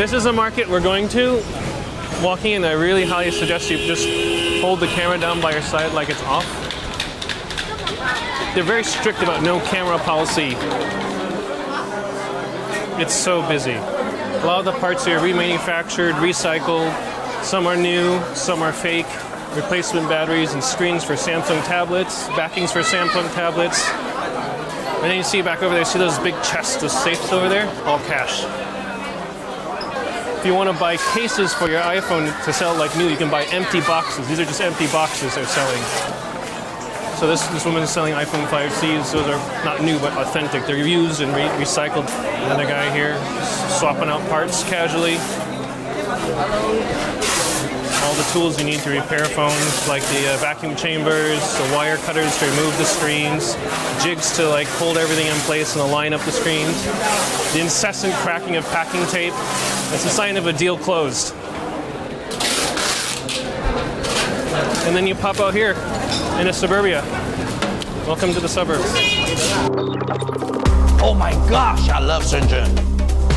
this is a market we're going to. Walking in, I really highly suggest you just hold the camera down by your side like it's off. They're very strict about no camera policy. It's so busy. A lot of the parts here are remanufactured, recycled. Some are new, some are fake. Replacement batteries and screens for Samsung tablets, backings for Samsung tablets. And then you see back over there, see those big chests of safes over there? All cash. If you want to buy cases for your iPhone to sell like new, you can buy empty boxes. These are just empty boxes they're selling. So this woman is selling iPhone 5Cs. Those are not new, but authentic. They're used and recycled. Another guy here swapping out parts casually. All the tools you need to repair phones, like the vacuum chambers, the wire cutters to remove the screens, jigs to like hold everything in place and align up the screens. The incessant cracking of packing tape. That's a sign of a deal closed. And then you pop out here in a suburbia. Welcome to the suburbs. Oh my gosh, I love Shenzhen.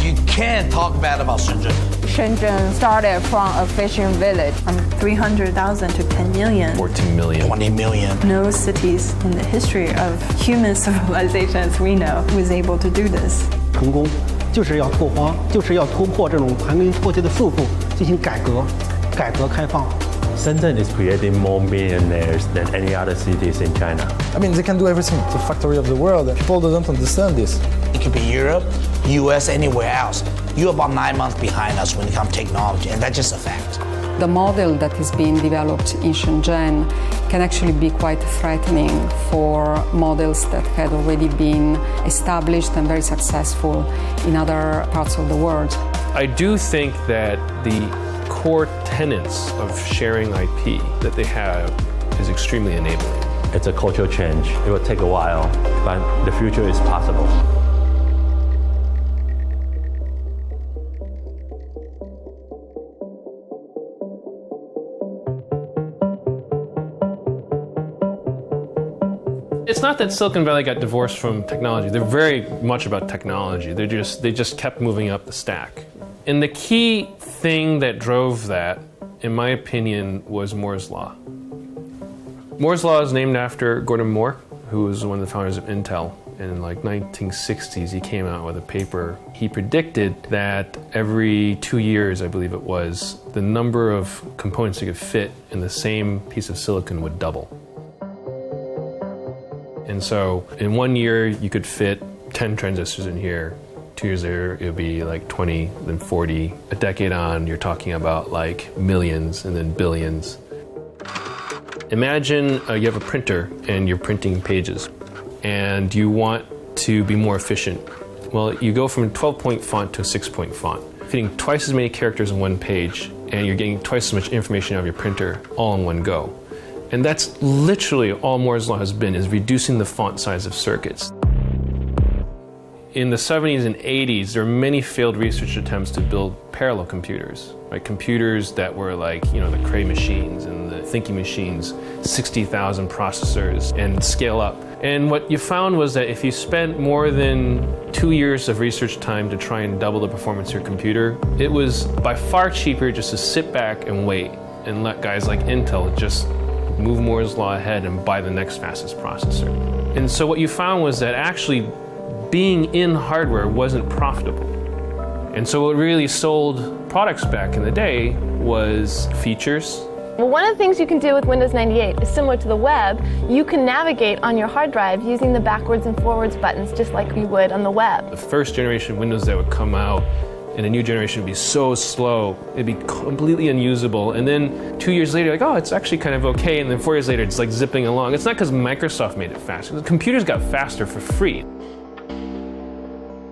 You can't talk bad about Shenzhen. Shenzhen started from a fishing village. From 300,000 to 10 million. 14 million. 20 million. No cities in the history of human civilization as we know was able to do this. 成功就是要拓荒，就是要突破这种盘根错节的束缚，进行改革开放。 Shenzhen is creating more millionaires than any other cities in China. I mean, they can do everything. It's the factory of the world. People don't understand this. It could be Europe, US, anywhere else. You're about 9 months behind us when it comes to technology, and that's just a fact. The model that is being developed in Shenzhen can actually be quite threatening for models that had already been established and very successful in other parts of the world. I do think that the core tenets of sharing IP that they have is extremely enabling. It's a cultural change. It will take a while, but the future is possible. It's not that Silicon Valley got divorced from technology. They're very much about technology. They just kept moving up the stack. And the key thing that drove that, in my opinion, was Moore's Law. Moore's Law is named after Gordon Moore, who was one of the founders of Intel. In like 1960s, he came out with a paper. He predicted that every 2 years, I believe it was, the number of components that could fit in the same piece of silicon would double. And so in 1 year, you could fit 10 transistors in here. 2 years later, it would be like 20, then 40. A decade on, you're talking about like millions and then billions. Imagine you have a printer and you're printing pages and you want to be more efficient. Well, you go from a 12-point font to a 6-point font, fitting twice as many characters on one page, and you're getting twice as much information out of your printer all in one go. And that's literally all Moore's Law has been, is reducing the font size of circuits. In the 70s and 80s, there were many failed research attempts to build parallel computers, right? Computers that were like, the Cray machines and the thinking machines, 60,000 processors, and scale up. And what you found was that if you spent more than 2 years of research time to try and double the performance of your computer, it was by far cheaper just to sit back and wait and let guys like Intel just move Moore's Law ahead and buy the next fastest processor. And so what you found was that actually being in hardware wasn't profitable. And so what really sold products back in the day was features. Well, one of the things you can do with Windows 98 is similar to the web. You can navigate on your hard drive using the backwards and forwards buttons just like you would on the web. The first generation of Windows that would come out and a new generation would be so slow, it'd be completely unusable. And then 2 years later, like, oh, it's actually kind of okay. And then 4 years later, it's like zipping along. It's not because Microsoft made it faster. The computers got faster for free.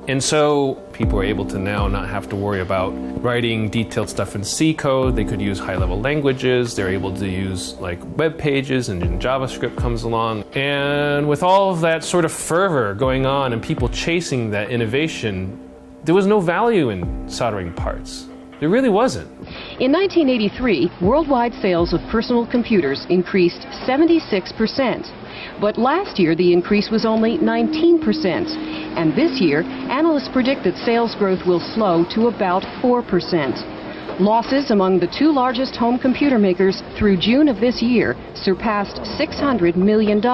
And so people are able to now not have to worry about writing detailed stuff in C code. They could use high-level languages. They're able to use like web pages, and then JavaScript comes along. And with all of that sort of fervor going on and people chasing that innovation, there was no value in soldering parts. There really wasn't. In 1983, worldwide sales of personal computers increased 76%. But last year, the increase was only 19%. And this year, analysts predict that sales growth will slow to about 4%. Losses among the two largest home computer makers through June of this year surpassed $600 million.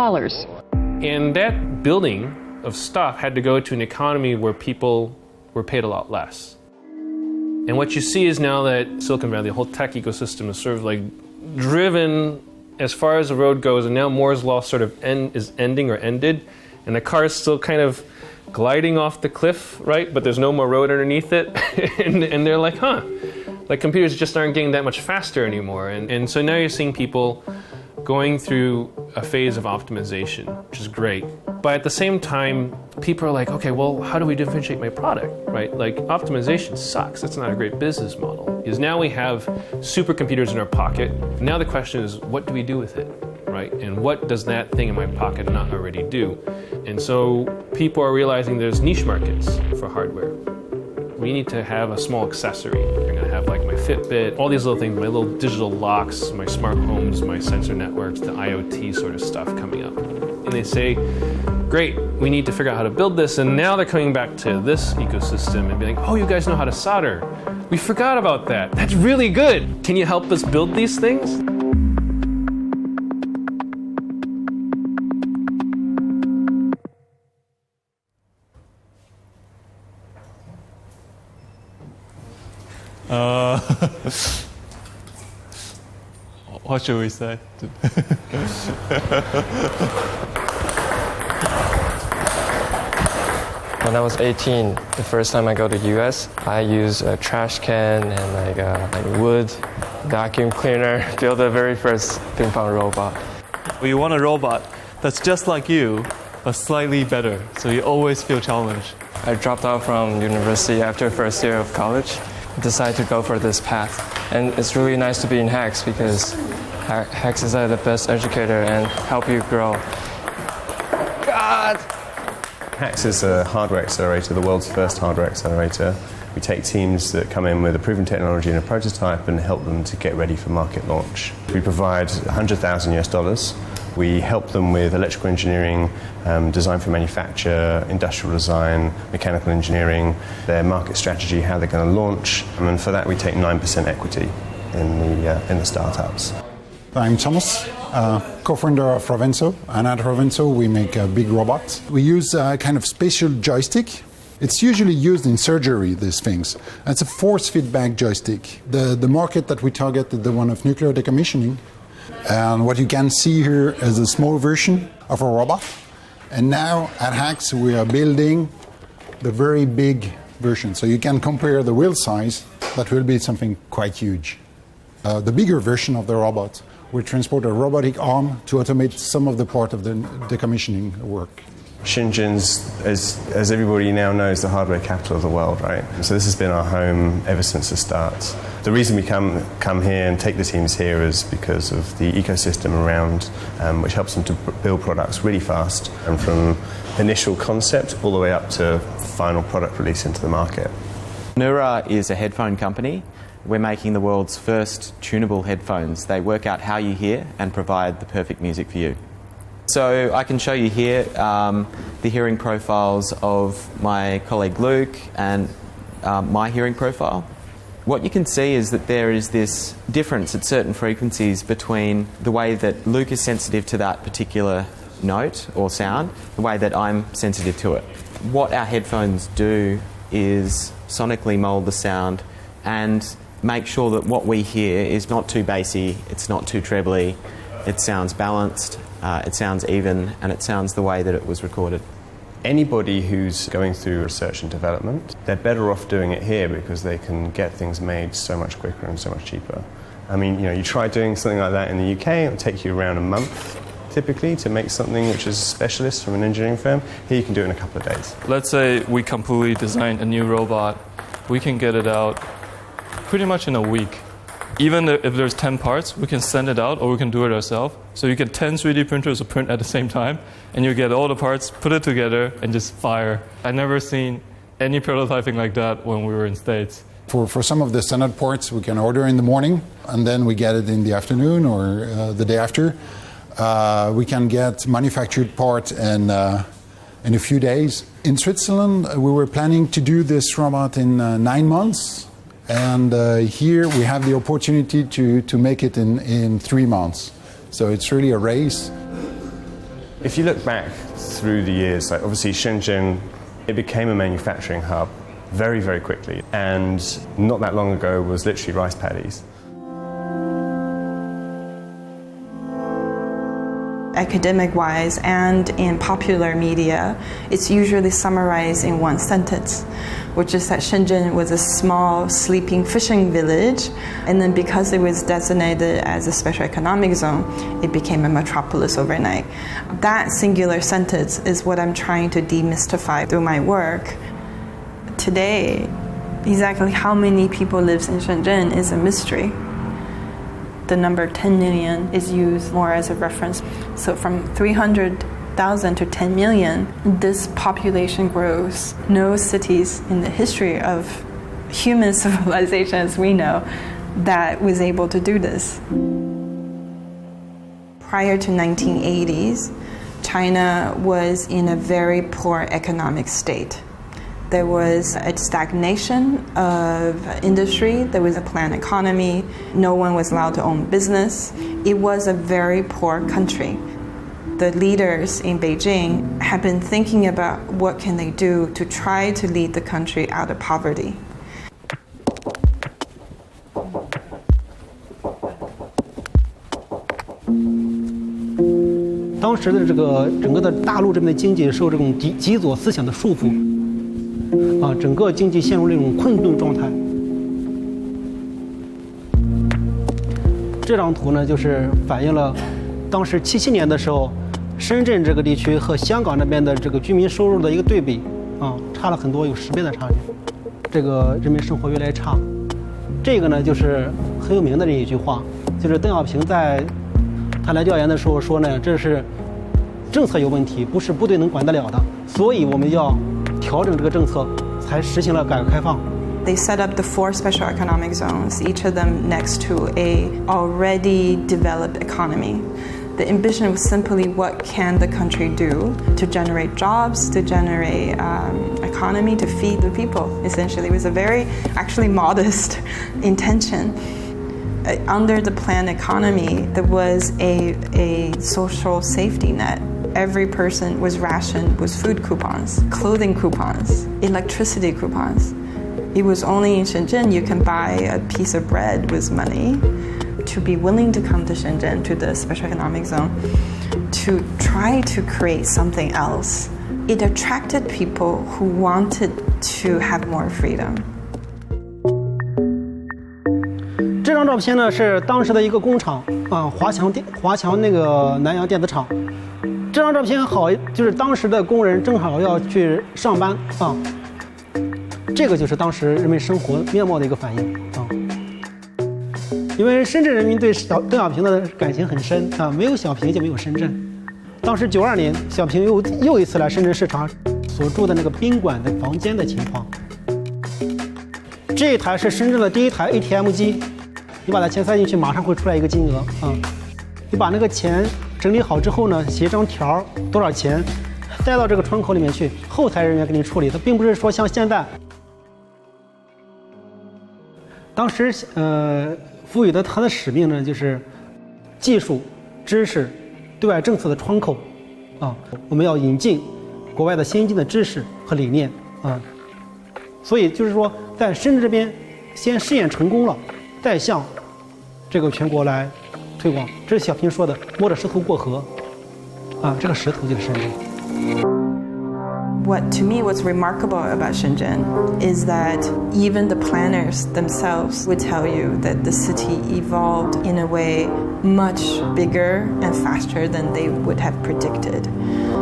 And that building of stuff had to go to an economy where people were paid a lot less. And what you see is now that Silicon Valley, the whole tech ecosystem is sort of like driven as far as the road goes, and now Moore's Law sort of is ending or ended, and the car is still kind of gliding off the cliff, right? But there's no more road underneath it. and they're like, like computers just aren't getting that much faster anymore. And so now you're seeing people going through a phase of optimization, which is great. But at the same time, people are like, okay, well, how do we differentiate my product, right? Like, optimization sucks. That's not a great business model. Because now we have supercomputers in our pocket. Now the question is, what do we do with it, right? And what does that thing in my pocket not already do? And so people are realizing there's niche markets for hardware. We need to have a small accessory. You're going to have like my Fitbit, all these little things, my little digital locks, my smart homes, my sensor networks, the IoT sort of stuff coming up. And they say, great, we need to figure out how to build this. And now they're coming back to this ecosystem and being like, oh, you guys know how to solder. We forgot about that. That's really good. Can you help us build these things? What should we say? When I was 18, the first time I go to US, I use a trash can and like wood, vacuum cleaner, build the very first ping pong robot. We want a robot that's just like you, but slightly better, so you always feel challenged. I dropped out from university after first year of college, decided to go for this path. And it's really nice to be in HAX because HAX is the best educator and help you grow. God! HAX is a hardware accelerator, the world's first hardware accelerator. We take teams that come in with a proven technology and a prototype and help them to get ready for market launch. We provide $100,000. We help them with electrical engineering, design for manufacture, industrial design, mechanical engineering, their market strategy, how they're going to launch, and for that we take 9% equity in the startups. I'm Thomas, co-founder of Rovenso, and at Rovenso we make big robots. We use a kind of spatial joystick. It's usually used in surgery, these things. It's a force feedback joystick. The market that we target is the one of nuclear decommissioning. And what you can see here is a small version of a robot. And now at HAX we are building the very big version. So you can compare the wheel size, that will be something quite huge. The bigger version of the robot will transport a robotic arm to automate some of the part of the decommissioning work. Shenzhen's, as everybody now knows, the hardware capital of the world, right? So this has been our home ever since the start. The reason we come here and take the teams here is because of the ecosystem around, which helps them to build products really fast, and from initial concept all the way up to final product release into the market. Neura is a headphone company. We're making the world's first tunable headphones. They work out how you hear and provide the perfect music for you. So I can show you here the hearing profiles of my colleague Luke and my hearing profile. What you can see is that there is this difference at certain frequencies between the way that Luke is sensitive to that particular note or sound, the way that I'm sensitive to it. What our headphones do is sonically mould the sound and make sure that what we hear is not too bassy, it's not too trebly, it sounds balanced, it sounds even, and it sounds the way that it was recorded. Anybody who's going through research and development, they're better off doing it here because they can get things made so much quicker and so much cheaper. I mean, you try doing something like that in the UK, it'll take you around a month, typically, to make something which is a specialist from an engineering firm. Here you can do it in a couple of days. Let's say we completely design a new robot. We can get it out pretty much in a week. Even if there's 10 parts, we can send it out or we can do it ourselves. So you get 10 3D printers to print at the same time, and you get all the parts, put it together, and just fire. I've never seen any prototyping like that when we were in States. For some of the standard parts, we can order in the morning, and then we get it in the afternoon or the day after. We can get manufactured parts in a few days. In Switzerland, we were planning to do this robot in 9 months. And here we have the opportunity to make it in 3 months. So it's really a race. If you look back through the years, like obviously Shenzhen, it became a manufacturing hub very, very quickly. And not that long ago was literally rice paddies. Academic-wise and in popular media, it's usually summarized in one sentence, which is that Shenzhen was a small sleeping fishing village, and then because it was designated as a special economic zone, it became a metropolis overnight. That singular sentence is what I'm trying to demystify through my work. Today, exactly how many people live in Shenzhen is a mystery. The number 10 million is used more as a reference. So from 300,000 to 10 million, this population grows. No cities in the history of human civilization as we know that was able to do this. Prior to 1980s, China was in a very poor economic state. There was a stagnation of industry. There was a planned economy. No one was allowed to own business. It was a very poor country. The leaders in Beijing have been thinking about what can they do to try to lead the country out of poverty. 当时的这个整个的大陆这边的经济受这种极左思想的束缚。 整个经济陷入那种困顿状态。这张图呢，就是反映了当时77年的时候，深圳这个地区和香港那边的这个居民收入的一个对比，差了很多，有10倍的差距。这个人民生活越来越差。这个呢，就是很有名的这一句话，就是邓小平在他来调研的时候说呢，这是政策有问题，不是部队能管得了的，所以我们要调整这个政策。 才实行了改革开放。 They set up the 4 special economic zones, each of them next to a already developed economy. The ambition was simply what can the country do to generate jobs, to generate economy, to feed the people. Essentially, it was a very actually modest intention. Under the planned economy, there was a social safety net. Every person was rationed with food coupons, clothing coupons, electricity coupons. It was only in Shenzhen you can buy a piece of bread with money. To be willing to come to Shenzhen, to the special economic zone, to try to create something else, it attracted people who wanted to have more freedom. 这张照片呢是当时的一个工厂华强那个南洋电子厂。 这张照片好，就是当时的工人正好要去上班这个就是当时人们生活面貌的一个反应因为深圳人民对邓小平的感情很深没有小平就没有深圳。当时92年，小平又一次来深圳视察所住的那个宾馆的房间的情况。这一台是深圳的第一台 ATM 机，你把它钱塞进去，马上会出来一个金额你把那个钱 整理好之后呢，写一张条，多少钱，带到这个窗口里面去，后台人员给你处理。它并不是说像现在，当时赋予的它的使命呢，就是技术、知识、对外政策的窗口我们要引进国外的先进的知识和理念所以就是说，在深圳这边先试验成功了，再向这个全国来 推广，这是小平说的“摸着石头过河”，这个石头就是深圳。 What to me what's remarkable about Shenzhen is that even the planners themselves would tell you that the city evolved in a way much bigger and faster than they would have predicted.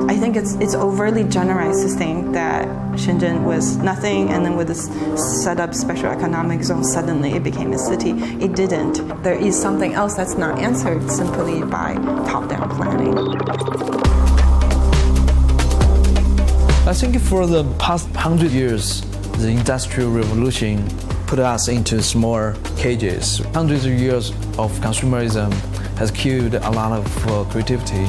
I think it's overly generalized to think that Shenzhen was nothing and then with this set up special economic zone suddenly it became a city. It didn't. There is something else that's not answered simply by top-down planning. I think for the past 100 years, the Industrial Revolution put us into smaller cages. Hundreds of years of consumerism has cued a lot of creativity.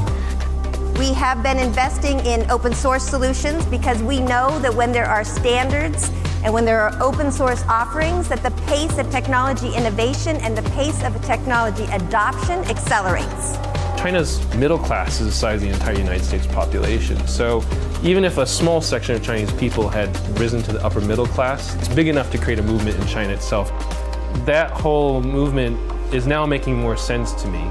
We have been investing in open source solutions because we know that when there are standards and when there are open source offerings, that the pace of technology innovation and the pace of technology adoption accelerates. China's middle class is the size of the entire United States population. So even if a small section of Chinese people had risen to the upper middle class, it's big enough to create a movement in China itself. That whole movement is now making more sense to me.